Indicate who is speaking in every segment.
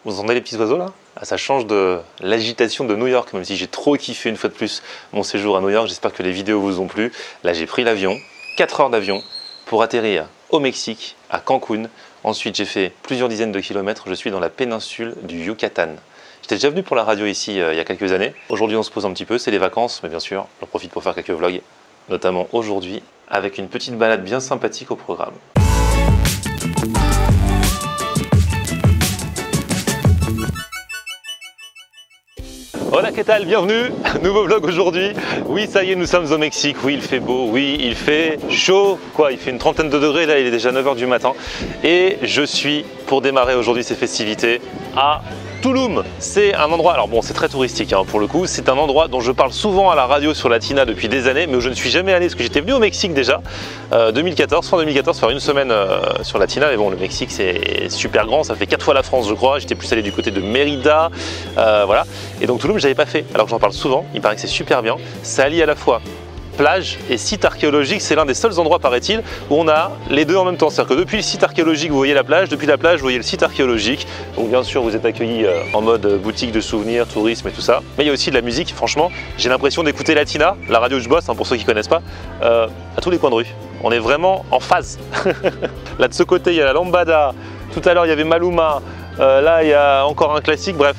Speaker 1: Vous entendez les petits oiseaux là? Ah, ça change de l'agitation de New York, même si j'ai trop kiffé une fois de plus mon séjour à New York. J'espère que les vidéos vous ont plu. Là j'ai pris l'avion, 4 heures d'avion pour atterrir au Mexique, à Cancun. Ensuite j'ai fait plusieurs dizaines de kilomètres, je suis dans la péninsule du Yucatan. J'étais déjà venu pour la radio ici il y a quelques années. Aujourd'hui on se pose un petit peu, c'est les vacances, mais bien sûr j'en profite pour faire quelques vlogs, notamment aujourd'hui avec une petite balade bien sympathique au programme. Hola, qu'est-ce que bienvenue, nouveau vlog aujourd'hui. Oui, ça y est, nous sommes au Mexique. Oui, il fait beau, oui, il fait chaud. Quoi, il fait une trentaine de degrés, là, il est déjà 9 h du matin. Et je suis, pour démarrer aujourd'hui ces festivités, à Tulum. C'est un endroit, alors bon, c'est très touristique hein, pour le coup, c'est un endroit dont je parle souvent à la radio sur Latina depuis des années, mais où je ne suis jamais allé, parce que j'étais venu au Mexique déjà, 2014, fin 2014, faire une semaine sur Latina, mais bon, le Mexique c'est super grand, ça fait 4 fois la France je crois, j'étais plus allé du côté de Mérida, voilà, et donc Tulum j'avais pas fait, alors que j'en parle souvent, il paraît que c'est super bien, ça allie à la fois plage et site archéologique, c'est l'un des seuls endroits, paraît-il, où on a les deux en même temps. C'est-à-dire que depuis le site archéologique, vous voyez la plage, depuis la plage, vous voyez le site archéologique. Donc bien sûr, vous êtes accueillis en mode boutique de souvenirs, tourisme et tout ça. Mais il y a aussi de la musique, franchement, j'ai l'impression d'écouter Latina, la radio où je bosse, hein, pour ceux qui ne connaissent pas, à tous les coins de rue. On est vraiment en phase. Là, de ce côté, il y a la Lambada. Tout à l'heure, il y avait Maluma. Là, il y a encore un classique, bref.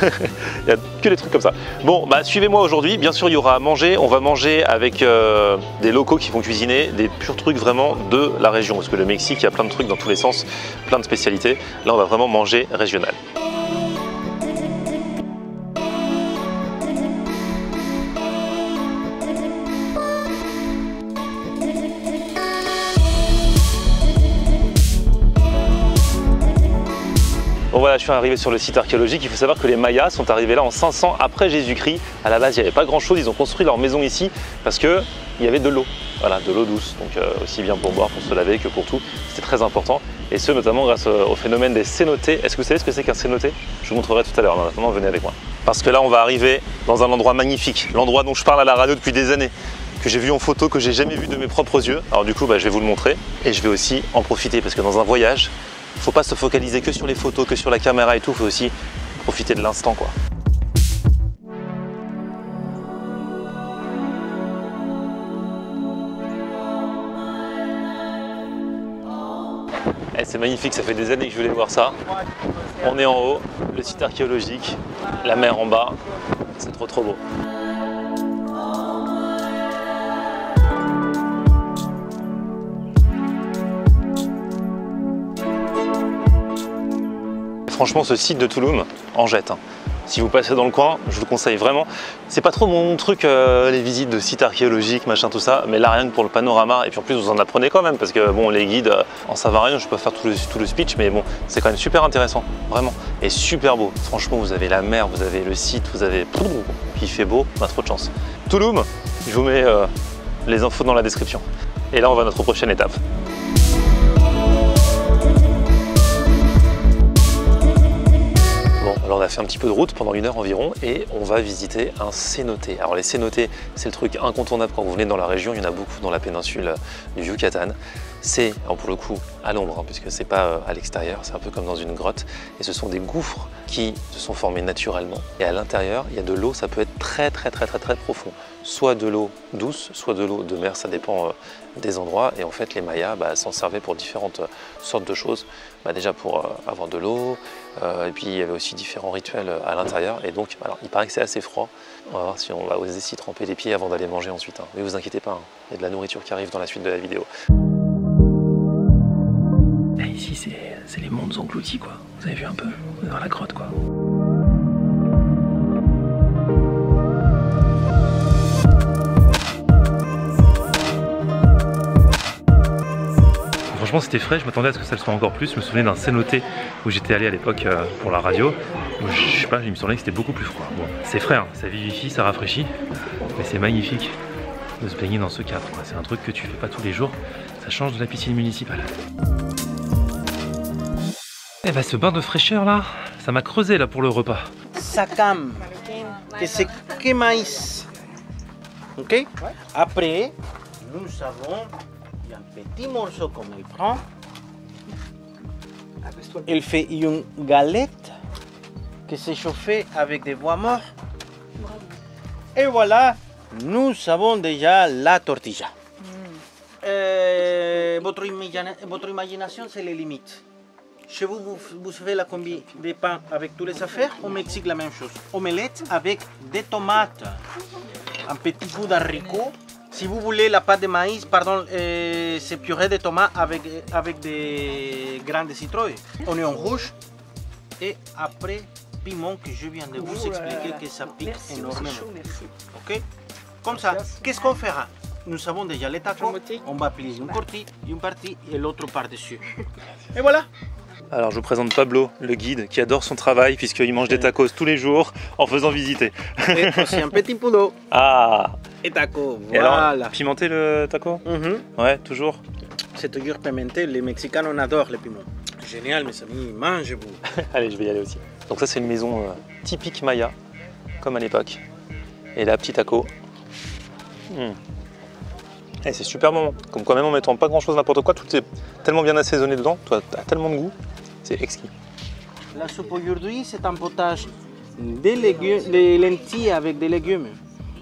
Speaker 1: Il n'y a que des trucs comme ça. Bon, bah suivez-moi aujourd'hui. Bien sûr, il y aura à manger. On va manger avec des locaux qui vont cuisiner des purs trucs vraiment de la région. Parce que le Mexique, il y a plein de trucs dans tous les sens, plein de spécialités. Là, on va vraiment manger régional. Bon voilà, je suis arrivé sur le site archéologique. Il faut savoir que les Mayas sont arrivés là en 500 après Jésus-Christ. À la base, il n'y avait pas grand-chose. Ils ont construit leur maison ici parce qu'il y avait de l'eau. Voilà, de l'eau douce. Donc aussi bien pour boire, pour se laver que pour tout. C'était très important. Et ce, notamment grâce au phénomène des cénotés. Est-ce que vous savez ce que c'est qu'un cénoté? Je vous montrerai tout à l'heure. En attendant, venez avec moi. Parce que là, on va arriver dans un endroit magnifique. L'endroit dont je parle à la radio depuis des années. Que j'ai vu en photo, que j'ai jamais vu de mes propres yeux. Alors du coup, je vais vous le montrer. Et je vais aussi en profiter parce que dans un voyage, il ne faut pas se focaliser que sur les photos, que sur la caméra et tout, il faut aussi profiter de l'instant quoi. C'est magnifique, ça fait des années que je voulais voir ça. On est en haut, le site archéologique, la mer en bas, c'est trop beau. Franchement, ce site de Tulum en jette. Si vous passez dans le coin, je vous le conseille vraiment. C'est pas trop mon truc, les visites de sites archéologiques, machin, tout ça. Mais là, rien que pour le panorama. Et puis en plus, vous en apprenez quand même. Parce que bon, les guides en savent rien. Je peux pas faire tout le speech. Mais bon, c'est quand même super intéressant. Vraiment. Et super beau. Franchement, vous avez la mer, vous avez le site, vous avez... Il fait beau, on a trop de chance. Tulum, je vous mets les infos dans la description. Et là, on va à notre prochaine étape. Alors on a fait un petit peu de route pendant 1 heure environ et on va visiter un cénoté. Alors les cénotés, c'est le truc incontournable quand vous venez dans la région, il y en a beaucoup dans la péninsule du Yucatan. C'est, pour le coup, à l'ombre, hein, puisque c'est pas à l'extérieur, c'est un peu comme dans une grotte. Et ce sont des gouffres qui se sont formés naturellement. Et à l'intérieur, il y a de l'eau, ça peut être très profond. Soit de l'eau douce, soit de l'eau de mer, ça dépend des endroits. Et en fait, les Mayas s'en servaient pour différentes sortes de choses. Déjà pour avoir de l'eau, et puis il y avait aussi différents rituels à l'intérieur. Et donc, alors, il paraît que c'est assez froid. On va voir si on va oser s'y tremper les pieds avant d'aller manger ensuite. Hein. Mais vous inquiétez pas, hein, il y a de la nourriture qui arrive dans la suite de la vidéo. Ici, c'est les mondes engloutis, quoi. Vous avez vu un peu? On est dans la grotte, quoi. Franchement, c'était frais, je m'attendais à ce que ça le soit encore plus. Je me souvenais d'un cénoté où j'étais allé à l'époque pour la radio. Je sais pas, il me semblait que c'était beaucoup plus froid. Bon, c'est frais, hein, ça vivifie, ça rafraîchit, mais c'est magnifique de se baigner dans ce cadre. C'est un truc que tu fais pas tous les jours, ça change de la piscine municipale. Eh ben, ce bain de fraîcheur là, ça m'a creusé là pour le repas.
Speaker 2: Sacam, que c'est que maïs. Ok? Après, nous avons un petit morceau comme elle prend. Elle fait une galette que c'est chauffé avec des bois morts. Et voilà, nous avons déjà la tortilla. Votre imagination, c'est les limites. Chez vous, vous faites la combi des pains avec toutes les affaires. Au Mexique, la même chose. Omelette avec des tomates, un petit goût d'haricot. Si vous voulez la pâte de maïs, pardon, c'est purée de tomates avec des grains de citrouille, oignon rouge et après piment que je viens de vous expliquer que ça pique énormément. Ok? Comme ça, qu'est-ce qu'on fera? Nous avons déjà les tacos, on va plier une partie et l'autre par-dessus. Et voilà!
Speaker 1: Alors je vous présente Pablo, le guide, qui adore son travail puisqu'il mange des tacos tous les jours en faisant visiter.
Speaker 2: Et aussi un petit poulet.
Speaker 1: Ah!
Speaker 2: Et taco,
Speaker 1: Et
Speaker 2: voilà.
Speaker 1: alors, pimenté le taco? Ouais, toujours.
Speaker 2: C'est toujours pimenté, les Mexicains on adore le piment. Génial mes amis, mangez-vous.
Speaker 1: Allez, je vais y aller aussi. Donc ça c'est une maison typique maya, comme à l'époque. Et là, petit taco. Et c'est super bon. Comme quand même en mettant pas grand chose n'importe quoi, tout est tellement bien assaisonné dedans, toi t'as tellement de goût, c'est exquis.
Speaker 2: La soupe aujourd'hui c'est un potage de lentilles avec des légumes.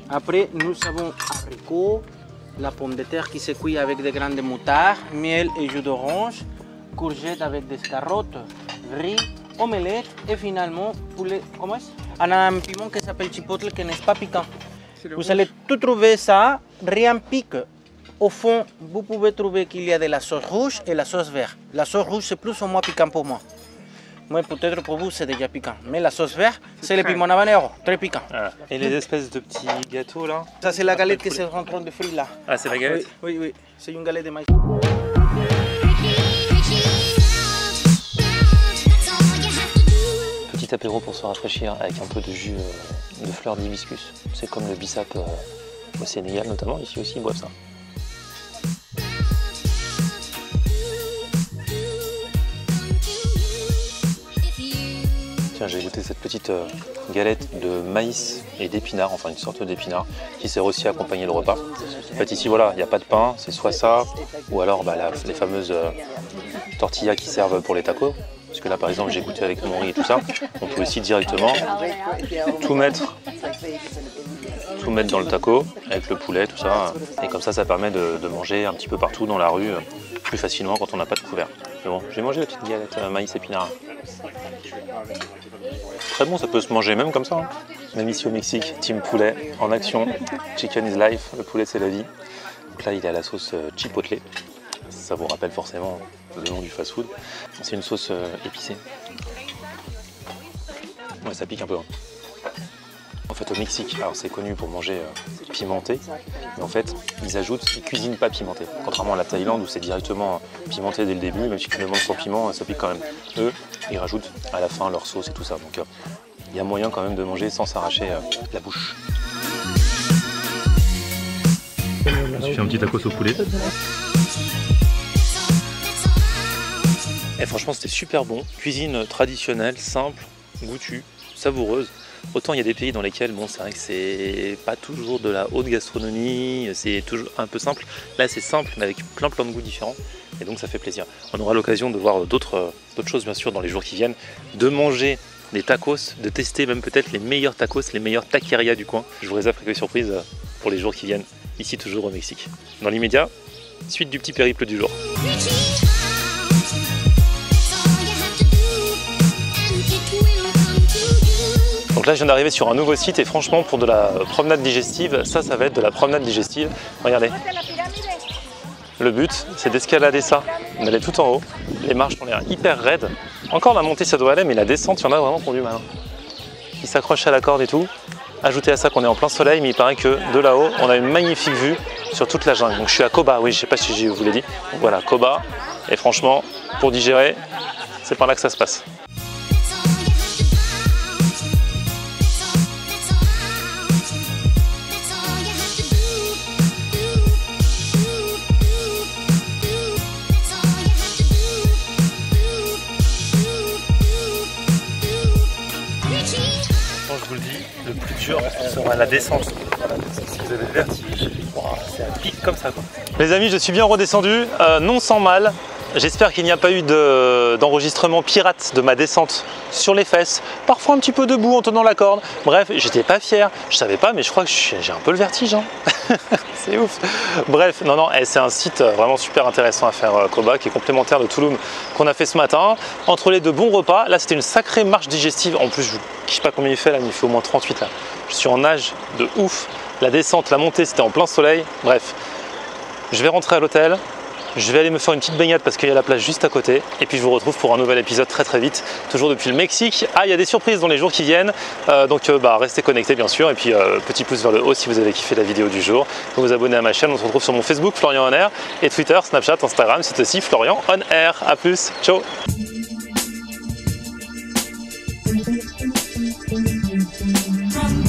Speaker 2: Après nous avons haricots, la pomme de terre qui se cuit avec des graines de moutarde, miel et jus d'orange, courgettes avec des carottes, riz, omelette et finalement poulet. Comment est-ce? On a un piment qui s'appelle chipotle qui n'est pas piquant. Vous allez tout trouver ça, rien pique. Au fond, vous pouvez trouver qu'il y a de la sauce rouge et la sauce verte. La sauce rouge, c'est plus ou moins piquant pour moi. Moi, peut-être pour vous, c'est déjà piquant. Mais la sauce verte, c'est le piment habanero, très piquant.
Speaker 1: Ah. Et les espèces de petits gâteaux là?
Speaker 2: Ça, c'est la galette qui est en train de frire là.
Speaker 1: Ah, c'est la galette?
Speaker 2: Oui, oui. C'est une galette de maïs.
Speaker 1: Petit apéro pour se rafraîchir avec un peu de jus de fleurs d'hibiscus. C'est comme le bissap au Sénégal notamment, ici aussi ils boivent ça. Tiens, j'ai goûté cette petite galette de maïs et d'épinards, enfin une sorte d'épinard, qui sert aussi à accompagner le repas. En fait ici voilà, il n'y a pas de pain, c'est soit ça, ou alors les fameuses tortillas qui servent pour les tacos. Parce que là par exemple j'ai goûté avec mon riz et tout ça, on peut aussi directement tout mettre dans le taco, avec le poulet, tout ça. Et comme ça permet de manger un petit peu partout dans la rue, plus facilement quand on n'a pas de couvert. Mais bon, j'ai mangé la petite galette maïs épinard. Très bon, ça peut se manger même comme ça. Hein. Même ici au Mexique, team poulet en action. Chicken is life, le poulet c'est la vie. Donc là il est à la sauce chipotle. Ça vous rappelle forcément le nom du fast-food. C'est une sauce épicée. Ouais, ça pique un peu. Hein. En fait au Mexique, alors c'est connu pour manger pimenté, mais en fait ils cuisinent pas pimenté. Contrairement à la Thaïlande où c'est directement pimenté dès le début, même si tu le manges sans piment, ça pique quand même. Eux, ils rajoutent à la fin leur sauce et tout ça. Donc il y a moyen quand même de manger sans s'arracher la bouche. Je fais un petit tacos au poulet. Et franchement c'était super bon. Cuisine traditionnelle, simple, goûtue, savoureuse. Autant il y a des pays dans lesquels, bon, c'est vrai que c'est pas toujours de la haute gastronomie, c'est toujours un peu simple. Là c'est simple mais avec plein de goûts différents et donc ça fait plaisir. On aura l'occasion de voir d'autres choses bien sûr dans les jours qui viennent, de manger des tacos, de tester même peut-être les meilleurs tacos, les meilleurs taquerias du coin. Je vous réserve quelques surprises pour les jours qui viennent, ici toujours au Mexique. Dans l'immédiat, suite du petit périple du jour. Donc là je viens d'arriver sur un nouveau site et franchement pour de la promenade digestive, ça va être de la promenade digestive. Regardez. Le but c'est d'escalader ça, d'aller tout en haut. Les marches ont l'air hyper raides. Encore la montée ça doit aller mais la descente il y en a vraiment qui ont du mal. Ils s'accrochent à la corde et tout. Ajoutez à ça qu'on est en plein soleil mais il paraît que de là-haut on a une magnifique vue sur toute la jungle. Donc je suis à Coba, oui je sais pas si je vous l'ai dit. Donc voilà Coba et franchement pour digérer c'est par là que ça se passe. Je vous le dis, le plus dur sera la descente. Si vous avez le vertige, c'est un pic comme ça quoi. Les amis, je suis bien redescendu, non sans mal. j'espère qu'il n'y a pas eu d'enregistrement pirate de ma descente sur les fesses, parfois un petit peu debout en tenant la corde. Bref, j'étais pas fier, je savais pas, mais je crois que j'ai un peu le vertige. Hein. C'est ouf. Bref, non, c'est un site vraiment super intéressant à faire, Koba, qui est complémentaire de Tulum qu'on a fait ce matin. Entre les deux, bons repas. Là, c'était une sacrée marche digestive. En plus, je ne sais pas combien il fait là, mais il fait au moins 38 là. Je suis en nage de ouf. La descente, la montée, c'était en plein soleil. Bref, je vais rentrer à l'hôtel. Je vais aller me faire une petite baignade parce qu'il y a la plage juste à côté. Et puis je vous retrouve pour un nouvel épisode très vite, toujours depuis le Mexique. Ah, il y a des surprises dans les jours qui viennent, donc restez connectés bien sûr. Et puis petit pouce vers le haut si vous avez kiffé la vidéo du jour. Vous vous abonnez à ma chaîne, on se retrouve sur mon Facebook Florian On Air et Twitter, Snapchat, Instagram, c'est aussi Florian On Air. A plus, ciao.
Speaker 3: From